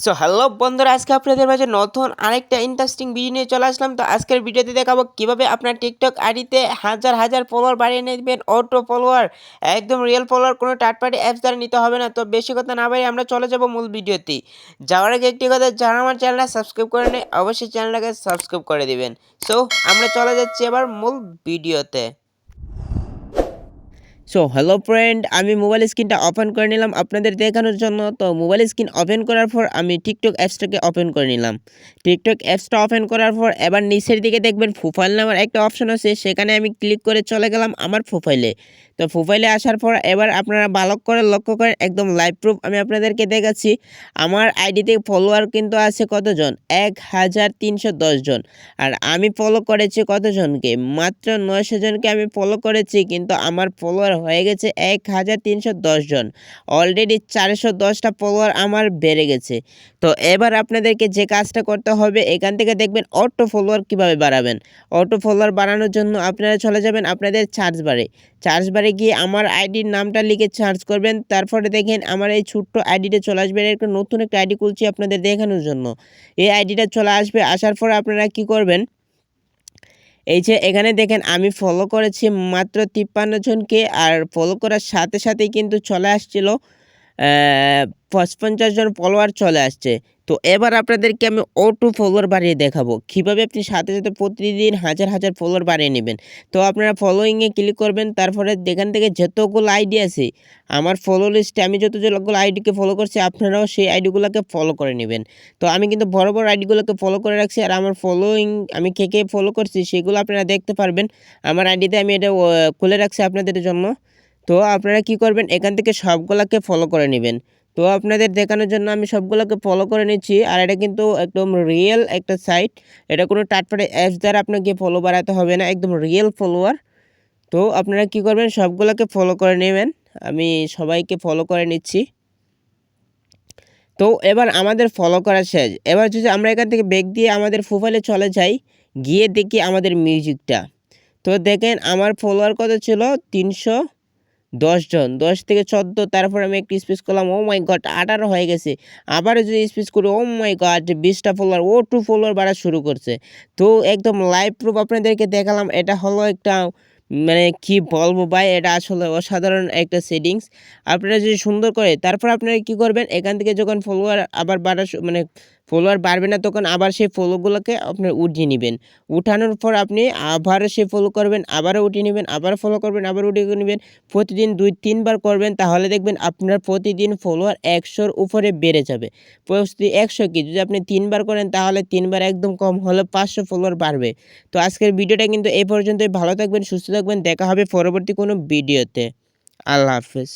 So hello বন্ধুরা, আজকে আপনাদের মাঝে নতুন আরেকটা ইন্টারেস্টিং ভিডিও নিয়ে চলে আসলাম। তো আজকের ভিডিওতে দেখাবো কিভাবে আপনার টিকটক আইডিতে হাজার হাজার ফলোয়ার বাড়িয়ে নেবেন। অটো ফলোয়ার, একদম রিয়েল ফলোয়ার, কোনো থার্ড পার্টি অ্যাপস দ্বারা নিতে হবে না। তো বেশি কথা না বাড়িয়ে আমরা চলে যাব মূল ভিডিওতে। যাওয়ার আগে একটি কথা, যারা আমার চ্যানেলটা সাবস্ক্রাইব করে নেয় অবশ্যই চ্যানেলটাকে সাবস্ক্রাইব করে দিবেন। সো আমরা চলে যাচ্ছি এবার মূল ভিডিওতে। সো হ্যালো ফ্রেন্ড, আমি মোবাইল স্ক্রিনটা ওপেন করে নিলাম আপনাদের দেখানোর জন্য। তো মোবাইল স্ক্রিন ওপেন করার পর আমি টিকটক অ্যাপসটাকে ওপেন করে নিলাম। টিকটক অ্যাপসটা ওপেন করার পর এবার নিচের দিকে দেখবেন প্রোফাইল নামের একটা অপশন আছে, সেখানে আমি ক্লিক করে চলে গেলাম আমার প্রোফাইলে। তো প্রোফাইলে আসার পর এবার আপনারা ভালো করে লক্ষ্য করেন, একদম লাইভ প্রুফ আমি আপনাদেরকে দেখাচ্ছি। আমার আইডিতে ফলোয়ার কিন্তু আছে কতজন, 1310 জন। আর আমি ফলো করেছি কতজনকে, মাত্র 900 জনকে আমি ফলো করেছি, কিন্তু আমার ফলোয়ার হয়ে গেছে 1310 জন। অলরেডি 410টা ফলোয়ার আমার বেড়ে গেছে। তো এবার আপনাদেরকে যে কাজটা করতে হবে, এখান থেকে দেখবেন অটো ফলোয়ার কীভাবে বাড়াবেন। অটো ফলোয়ার বাড়ানোর জন্য আপনারা চলে যাবেন আপনাদের সার্চ বারে গিয়ে আমার আইডির নামটা লিখে সার্চ করবেন। তারপরে দেখেন আমার এই ছোট্ট আইডিটা চলে আসবে। একটা নতুন একটা আইডি খুলছি আপনাদের দেখানোর জন্য। এই আইডিটা চলে আসবে, আসার পর আপনারা কি করবেন, এই যে এখানে দেখেন আমি ফলো করেছি মাত্র 53 জনকে, আর ফলো করার সাথে সাথেই কিন্তু চলে আসছিল 55 জন ফলোয়ার চলে আসছে। তো এবার আপনাদেরকে আমি অটো ফলোয়ার বাড়িয়ে দেখাবো কীভাবে আপনি সাথে সাথে প্রতিদিন হাজার হাজার ফলোয়ার বাড়িয়ে নেবেন। তো আপনারা ফলোয়িংয়ে ক্লিক করবেন, তারপরে এখান থেকে যতগুলো আইডি আছে আমার ফলো লিস্টে, আমি যতগুলো আইডিকে ফলো করছি আপনারাও সেই আইডিগুলোকে ফলো করে নেবেন। তো আমি কিন্তু বড় বড় আইডিগুলোকে ফলো করে রাখছি, আর আমার ফলোয়িং আমি কে কে ফলো করছি সেগুলো আপনারা দেখতে পারবেন আমার আইডিতে। আমি এটা খুলে রাখছি আপনাদের জন্য। তো আপনারা কি করবেন, এখান থেকে সবগুলোকে ফলো করে নেবেন। তো আপনাদের দেখানোর জন্য আমি সবগুলোকে ফলো করে নিচ্ছি। আর এটা কিন্তু একদম রিয়েল একটা সাইট, এটা কোনো থার্ড পার্টি অ্যাপস দ্বারা আপনাকে ফলো বাড়াতে হবে না, একদম রিয়েল ফলোয়ার। তো আপনারা কি করবেন, সবগুলোকে ফলো করে নেবেন। আমি সবাইকে ফলো করে নিচ্ছি। তো এবার আমাদের ফলো করা শেষ। এবার যদি আমরা এখান থেকে ব্যাক দিয়ে আমাদের প্রোফাইলে চলে যাই, গিয়ে দেখি আমাদের মিউজিকটা। তো দেখেন আমার ফলোয়ার কত ছিল, 310 জন, 10 থেকে 14। তারপর আমি একটু স্পেস করলাম, ও মাই গড 18 হয়ে গেছে। আবারও যদি স্পেস করি, ও মাই গড 20টা ফলোয়ার, ও টু ফলোয়ার বাড়া শুরু করছে। তো একদম লাইভ প্রুফ আপনাদেরকে দেখালাম। এটা হলো একটা মানে কি বলবো ভাই, এটা আসলে অসাধারণ একটা সেটিংস। আপনারা যদি সুন্দর করে, তারপর আপনারা কি করবেন, এখান থেকে যখন ফলোয়ার আবার বাড়া মানে ফলোয়ার বাড়বে না, তখন আবার সেই ফলোগুলোকে আপনার উঠিয়ে নেবেন। উঠানোর পর আপনি আবার সে ফলো করবেন, আবারও উঠিয়ে নেবেন, আবার ফলো করবেন, আবার উঠিয়ে নেবেন। প্রতিদিন 2-3 বার করবেন, তাহলে দেখবেন আপনার প্রতিদিন ফলোয়ার 100-র উপরে বেড়ে যাবে। প্রতি 100 কি, যদি আপনি 3 বার করেন তাহলে 3 বার, একদম কম হলে 500 ফলোয়ার বাড়বে। তো আজকের ভিডিওটা কিন্তু এই পর্যন্তই। ভালো থাকবেন, সুস্থ থাকবেন, দেখা হবে পরবর্তী কোনো ভিডিওতে। আল্লাহ হাফেজ।